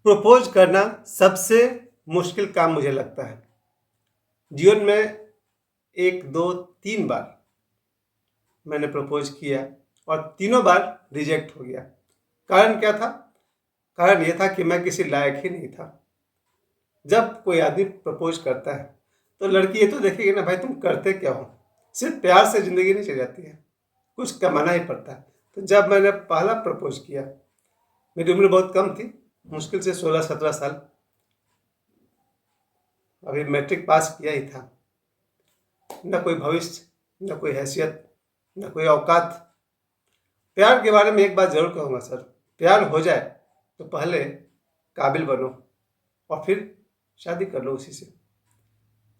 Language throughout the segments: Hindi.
प्रपोज करना सबसे मुश्किल काम मुझे लगता है। जीवन में 1, 2, 3 बार मैंने प्रपोज किया और तीनों बार रिजेक्ट हो गया। कारण क्या था? कारण ये था कि मैं किसी लायक ही नहीं था। जब कोई आदमी प्रपोज करता है तो लड़की ये तो देखेगी ना, भाई तुम करते क्या हो। सिर्फ प्यार से ज़िंदगी नहीं चल जाती है, कुछ कमाना ही पड़ता है। तो जब मैंने पहला प्रपोज किया, मेरी उम्र बहुत कम थी, मुश्किल से 16-17 साल, अभी मैट्रिक पास किया ही था। न कोई भविष्य, न कोई हैसियत, न कोई औकात। प्यार के बारे में एक बात ज़रूर कहूँगा सर, प्यार हो जाए तो पहले काबिल बनो और फिर शादी कर लो उसी से।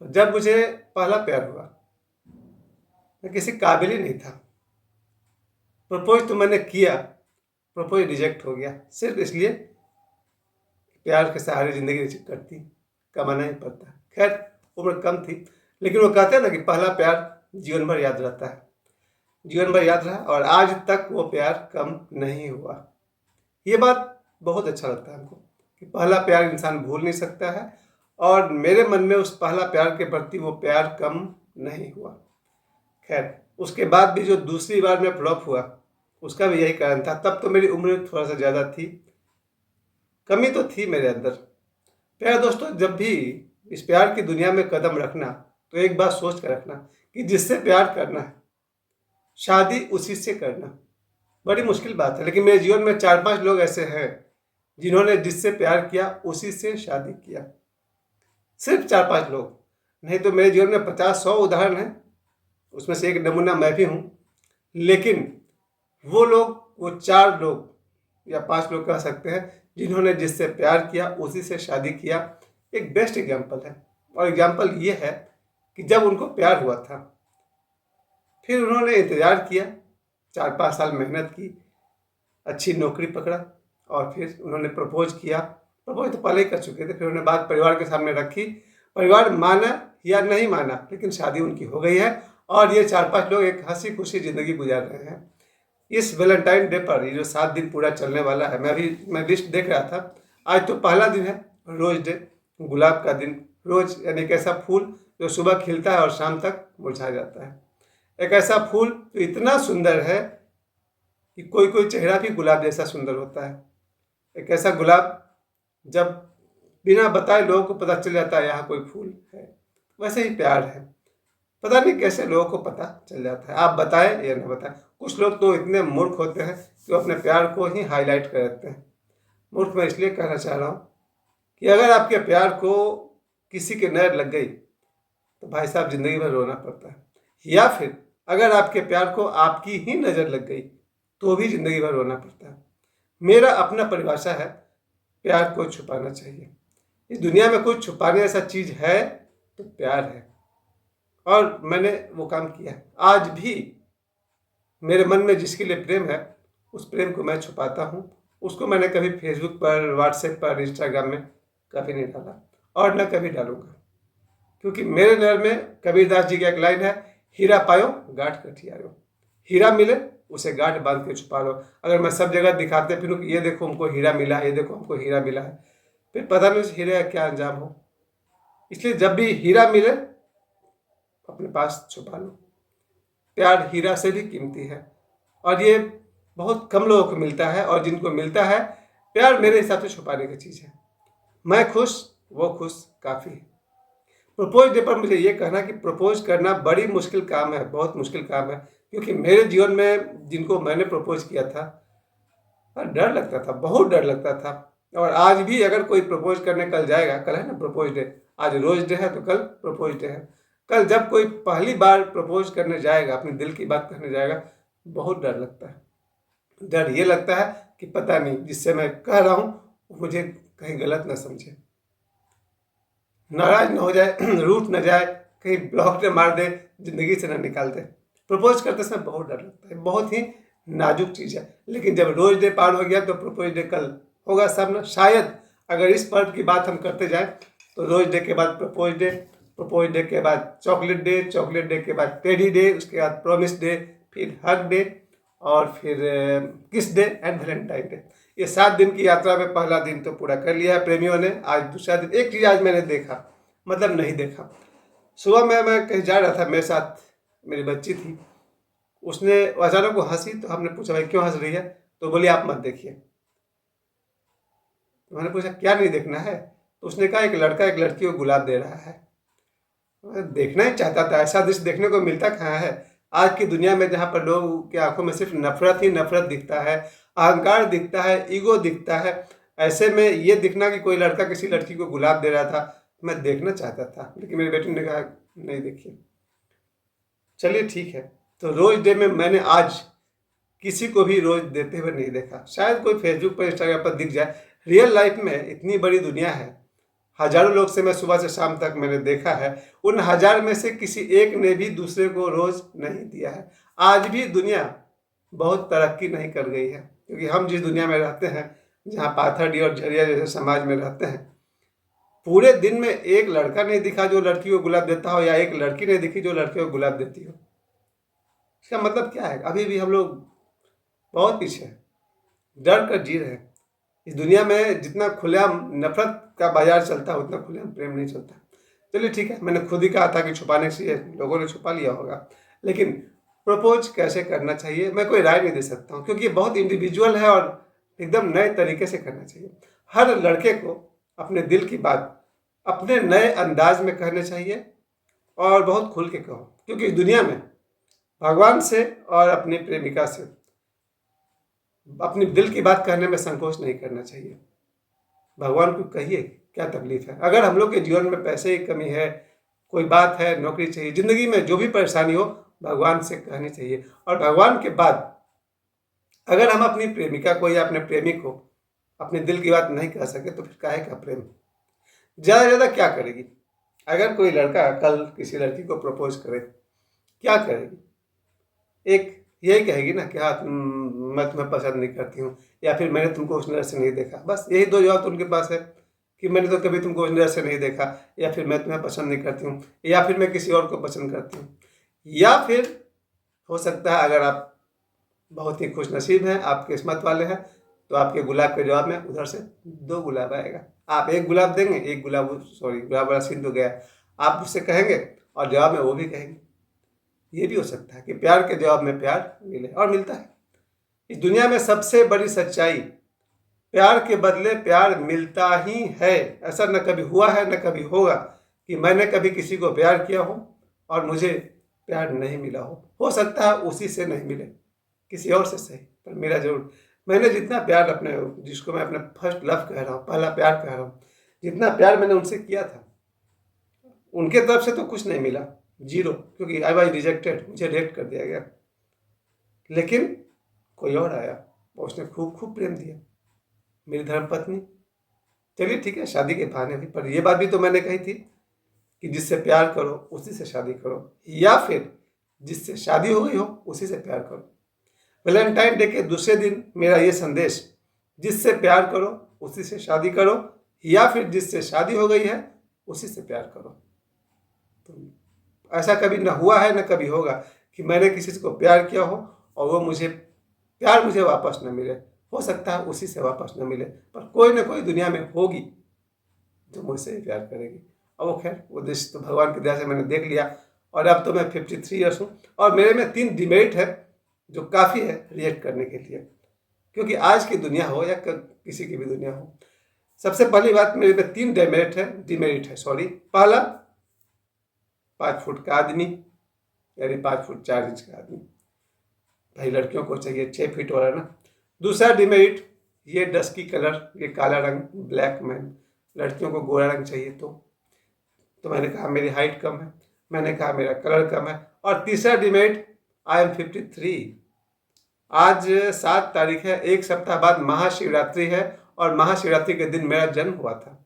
जब मुझे पहला प्यार हुआ, मैं किसी काबिल ही नहीं था। प्रपोज तो मैंने किया, प्रपोज रिजेक्ट हो गया, सिर्फ इसलिए प्यार के सहारे ज़िंदगी नहीं कटती, कमाना ही पड़ता है। खैर, उम्र कम थी, लेकिन वो कहते हैं ना कि पहला प्यार जीवन भर याद रहता है। जीवन भर याद रहा और आज तक वो प्यार कम नहीं हुआ। ये बात बहुत अच्छा लगता है हमको कि पहला प्यार इंसान भूल नहीं सकता है, और मेरे मन में उस पहला प्यार के प्रति वो प्यार कम नहीं हुआ। खैर, उसके बाद भी जो दूसरी बार में फ्लॉप हुआ, उसका भी यही कारण था। तब तो मेरी उम्र थोड़ा सा ज़्यादा थी, कमी तो थी मेरे अंदर। प्यारे दोस्तों, जब भी इस प्यार की दुनिया में कदम रखना तो एक बात सोच कर रखना कि जिससे प्यार करना है, शादी उसी से करना। बड़ी मुश्किल बात है, लेकिन मेरे जीवन में 4-5 लोग ऐसे हैं जिन्होंने जिससे प्यार किया उसी से शादी किया। सिर्फ 4-5 लोग, नहीं तो मेरे जीवन में 50-100 उदाहरण हैं, उसमें से एक नमूना मैं भी हूँ। लेकिन वो लोग, वो 4 लोग या 5 लोग कह सकते हैं, जिन्होंने जिससे प्यार किया उसी से शादी किया, एक बेस्ट एग्जाम्पल है। और एग्जाम्पल ये है कि जब उनको प्यार हुआ था, फिर उन्होंने इंतज़ार किया, 4-5 साल मेहनत की, अच्छी नौकरी पकड़ा और फिर उन्होंने प्रपोज किया। प्रपोज तो पहले ही कर चुके थे, फिर उन्होंने बात परिवार के सामने रखी। परिवार माना या नहीं माना, लेकिन शादी उनकी हो गई है और ये 4-5 लोग एक हंसी खुशी ज़िंदगी गुजार रहे हैं। इस वैलेंटाइन डे पर, ये जो 7 दिन पूरा चलने वाला है, मैं लिस्ट देख रहा था। आज तो पहला दिन है, रोज़ डे, गुलाब का दिन। रोज़ यानी एक ऐसा फूल जो सुबह खिलता है और शाम तक मुरझा जाता है। एक ऐसा फूल जो इतना सुंदर है कि कोई कोई चेहरा भी गुलाब जैसा सुंदर होता है। एक ऐसा गुलाब जब बिना बताए लोगों को पता चल जाता है यहाँ कोई फूल है। वैसे ही प्यार है, पता नहीं कैसे लोगों को पता चल जाता है, आप बताएं या न बताएं। कुछ लोग तो इतने मूर्ख होते हैं कि वो अपने प्यार को ही हाईलाइट कर देते हैं। मूर्ख मैं इसलिए कहना चाह रहा हूँ कि अगर आपके प्यार को किसी की नज़र लग गई तो भाई साहब ज़िंदगी भर रोना पड़ता है। या फिर अगर आपके प्यार को आपकी ही नज़र लग गई तो भी ज़िंदगी भर रोना पड़ता है। मेरा अपना परिभाषा है, प्यार को छुपाना चाहिए। इस दुनिया में कुछ छुपाने जैसा चीज़ है तो प्यार है, और मैंने वो काम किया है। आज भी मेरे मन में जिसके लिए प्रेम है, उस प्रेम को मैं छुपाता हूँ। उसको मैंने कभी फेसबुक पर, व्हाट्सएप पर, इंस्टाग्राम में कभी नहीं डाला और न कभी डालूंगा, क्योंकि मेरे नज़र में कबीरदास जी की एक लाइन है, हीरा पायो गांठ कठियारो। हीरा मिले उसे गांठ बांध के छुपा लो। अगर मैं सब जगह दिखाते फिरूँ कि ये देखो हमको हीरा मिला है, ये देखो हमको हीरा मिला है, फिर पता नहीं उस हीरे का क्या अंजाम हो। इसलिए जब भी हीरा मिले अपने पास छुपा लो। प्यार हीरा से भी कीमती है और ये बहुत कम लोगों को मिलता है, और जिनको मिलता है, प्यार मेरे हिसाब से छुपाने की चीज़ है। मैं खुश, वो खुश, काफ़ी है। प्रपोज डे पर मुझे ये कहना कि प्रपोज करना बड़ी मुश्किल काम है, बहुत मुश्किल काम है, क्योंकि मेरे जीवन में जिनको मैंने प्रपोज किया था, डर लगता था, बहुत डर लगता था। और आज भी अगर कोई प्रपोज करने कल जाएगा, कल है ना प्रपोज डे, आज रोज डे है तो कल प्रपोज डे है, कल जब कोई पहली बार प्रपोज करने जाएगा, अपने दिल की बात कहने जाएगा, बहुत डर लगता है। डर ये लगता है कि पता नहीं जिससे मैं कह रहा हूँ मुझे कहीं गलत ना समझे, नाराज ना हो जाए, रूठ ना जाए, कहीं ब्लॉक न मार दे, जिंदगी से ना निकाल दे। प्रपोज करते समय बहुत डर लगता है, बहुत ही नाजुक चीज़ है। लेकिन जब रोज डे पार हो गया तो प्रपोज डे कल होगा सब ना। शायद अगर इस पर्व की बात हम करते जाएं तो रोज डे के बाद प्रपोज डे के बाद चॉकलेट डे के बाद टेडी डे, उसके बाद प्रॉमिस डे, फिर हग डे, और फिर किस डे एंड वैलेंटाइन डे। ये 7 दिन की यात्रा में पहला दिन तो पूरा कर लिया है प्रेमियों ने। आज दूसरा दिन। एक चीज़ आज मैंने देखा, मतलब नहीं देखा। सुबह में मैं कहीं जा रहा था, मेरे साथ मेरी बच्ची थी। उसने अचानक वो हंसी, तो हमने पूछा भाई क्यों हंस रही है, तो बोली आप मत देखिए। तो मैंने पूछा क्या नहीं देखना है, तो उसने कहा एक लड़का एक लड़की को गुलाब दे रहा है। मैं देखना ही चाहता था, ऐसा दृश्य देखने को मिलता कहाँ है आज की दुनिया में, जहाँ पर लोगों की आंखों में सिर्फ नफरत ही नफरत दिखता है, अहंकार दिखता है, ईगो दिखता है। ऐसे में ये दिखना कि कोई लड़का किसी लड़की को गुलाब दे रहा था, मैं देखना चाहता था, लेकिन मेरी बेटी ने कहा नहीं देखिए। चलिए ठीक है। तो रोज डे में मैंने आज किसी को भी रोज देते हुए नहीं देखा। शायद कोई फेसबुक पर, इंस्टाग्राम पर दिख जाए। रियल लाइफ में इतनी बड़ी दुनिया है, हजारों लोग से मैं सुबह से शाम तक मैंने देखा है, उन हजार में से किसी एक ने भी दूसरे को रोज नहीं दिया है। आज भी दुनिया बहुत तरक्की नहीं कर गई है, क्योंकि हम जिस दुनिया में रहते हैं, जहाँ पाथरडी और झरिया जैसे समाज में रहते हैं, पूरे दिन में एक लड़का नहीं दिखा जो लड़की को गुलाब देता हो, या एक लड़की नहीं दिखी जो लड़के को गुलाब देती हो। इसका मतलब क्या है? अभी भी हम लोग बहुत पीछे हैं, डर कर जी रहे हैं। इस दुनिया में जितना खुलेआम नफरत का बाजार चलता है, उतना खुलेआम प्रेम नहीं चलता। चलिए ठीक है, मैंने खुद ही कहा था कि छुपाने से लोगों ने छुपा लिया होगा, लेकिन प्रपोज कैसे करना चाहिए मैं कोई राय नहीं दे सकता हूँ, क्योंकि ये बहुत इंडिविजुअल है और एकदम नए तरीके से करना चाहिए। हर लड़के को अपने दिल की बात अपने नए अंदाज में कहने चाहिए, और बहुत खुल के कहो, क्योंकि इस दुनिया में भगवान से और अपनी प्रेमिका से अपनी दिल की बात कहने में संकोच नहीं करना चाहिए। भगवान को कहिए क्या तकलीफ है। अगर हम लोग के जीवन में पैसे की कमी है, कोई बात है, नौकरी चाहिए, जिंदगी में जो भी परेशानी हो, भगवान से कहनी चाहिए। और भगवान के बाद अगर हम अपनी प्रेमिका को या अपने प्रेमी को अपने दिल की बात नहीं कह सके, तो फिर काहे का प्रेम। ज़्यादा से ज़्यादा क्या करेगी? अगर कोई लड़का कल किसी लड़की को प्रपोज करे, क्या करेगी? एक यही कहेगी ना कि हाँ मैं तुम्हें पसंद नहीं करती हूँ, या फिर मैंने तुमको उस नज़र से नहीं देखा। बस यही दो जवाब तो उनके पास है, कि मैंने तो कभी तुमको उस नज़र से नहीं देखा, या फिर मैं तुम्हें पसंद नहीं करती हूँ, या फिर मैं किसी और को पसंद करती हूँ। या फिर हो सकता है अगर आप बहुत ही खुश नसीब हैं, आप किस्मत वाले हैं, तो आपके गुलाब के जवाब में उधर से 2 गुलाब आएगा। आप 1 गुलाब देंगे, 1 गुलाब, सॉरी गुलाब वाला सीन तो गया, आप उससे कहेंगे और जवाब में वो भी कहेंगे। ये भी हो सकता है कि प्यार के जवाब में प्यार मिले, और मिलता है। इस दुनिया में सबसे बड़ी सच्चाई, प्यार के बदले प्यार मिलता ही है। ऐसा न कभी हुआ है न कभी होगा कि मैंने कभी किसी को प्यार किया हो और मुझे प्यार नहीं मिला हो। हो सकता है उसी से नहीं मिले, किसी और से सही, पर मेरा जरूर। मैंने जितना प्यार अपने, जिसको मैं अपने फर्स्ट लव कह रहा हूँ, पहला प्यार कह रहा हूँ, जितना प्यार मैंने उनसे किया था, उनके तरफ से तो कुछ नहीं मिला, 0, क्योंकि आई वाज रिजेक्टेड, मुझे रिजेक्ट कर दिया गया। लेकिन कोई और आया, उसने खूब खूब प्रेम दिया, मेरी धर्मपत्नी। चलिए ठीक है, शादी के बहाने भी, पर यह बात भी तो मैंने कही थी कि जिससे प्यार करो उसी से शादी करो, या फिर जिससे शादी हो गई हो उसी से प्यार करो। वैलेंटाइन डे के दूसरे दिन मेरा ये संदेश, जिससे प्यार करो उसी से शादी करो, या फिर जिससे शादी हो गई है उसी से प्यार करो। तो ऐसा कभी ना हुआ है ना कभी होगा कि मैंने किसी को प्यार किया हो और वो प्यार मुझे वापस न मिले। हो सकता है उसी से वापस न मिले, पर कोई ना कोई दुनिया में होगी जो मुझसे ही प्यार करेगी। और वो खैर वो दृश्य तो भगवान की दया से मैंने देख लिया, और अब तो मैं 53 ईयर्स हूँ, और मेरे में 3 डिमेरिट है जो काफ़ी है रिएक्ट करने के लिए, क्योंकि आज की दुनिया हो या किसी की भी दुनिया हो। सबसे पहली बात, मेरे में 3 डिमेरिट है सॉरी। पहला, 5 फुट का आदमी, यानी 5 फुट 4 इंच का आदमी। भाई लड़कियों को चाहिए 6 फीट वाला ना। दूसरा डिमेरिट, ये डस्की कलर, ये काला रंग, ब्लैक मैन। लड़कियों को गोरा रंग चाहिए, तो मैंने कहा मेरी हाइट कम है, मैंने कहा मेरा कलर कम है। और तीसरा डिमेरिट, आई एम 53। आज 7 तारीख है, 1 सप्ताह बाद महाशिवरात्रि है, और महाशिवरात्रि के दिन मेरा जन्म हुआ था।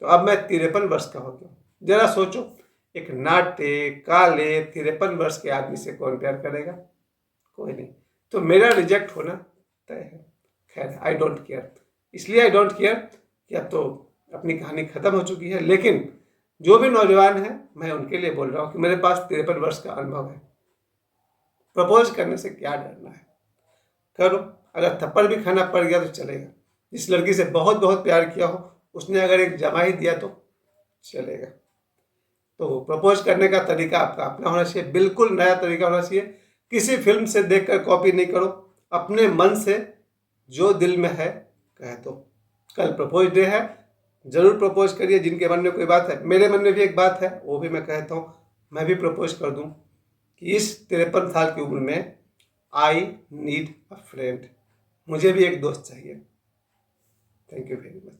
तो अब मैं 53 वर्ष का हो गया। जरा सोचो, एक नाटे काले 53 वर्ष के आदमी से कौन प्यार करेगा? कोई नहीं। तो मेरा रिजेक्ट होना तय है। खैर, आई डोंट केयर। इसलिए आई डोंट केयर कि अब तो अपनी कहानी खत्म हो चुकी है, लेकिन जो भी नौजवान है, मैं उनके लिए बोल रहा हूँ कि मेरे पास 53 वर्ष का अनुभव है। प्रपोज करने से क्या डरना है, करो। अगर थप्पड़ भी खाना पड़ गया तो चलेगा, जिस लड़की से बहुत बहुत प्यार किया हो, उसने अगर एक जमा ही दिया तो चलेगा। तो प्रपोज करने का तरीका आपका अपना होना चाहिए, बिल्कुल नया तरीका होना चाहिए। किसी फिल्म से देखकर कॉपी नहीं करो, अपने मन से जो दिल में है कह दो। कल प्रपोज डे है, जरूर प्रपोज करिए। जिनके मन में कोई बात है, मेरे मन में भी एक बात है, वो भी मैं कहता हूँ, मैं भी प्रपोज कर दूँ कि इस 53 साल की उम्र में आई नीड अ फ्रेंड, मुझे भी एक दोस्त चाहिए। Thank you very much.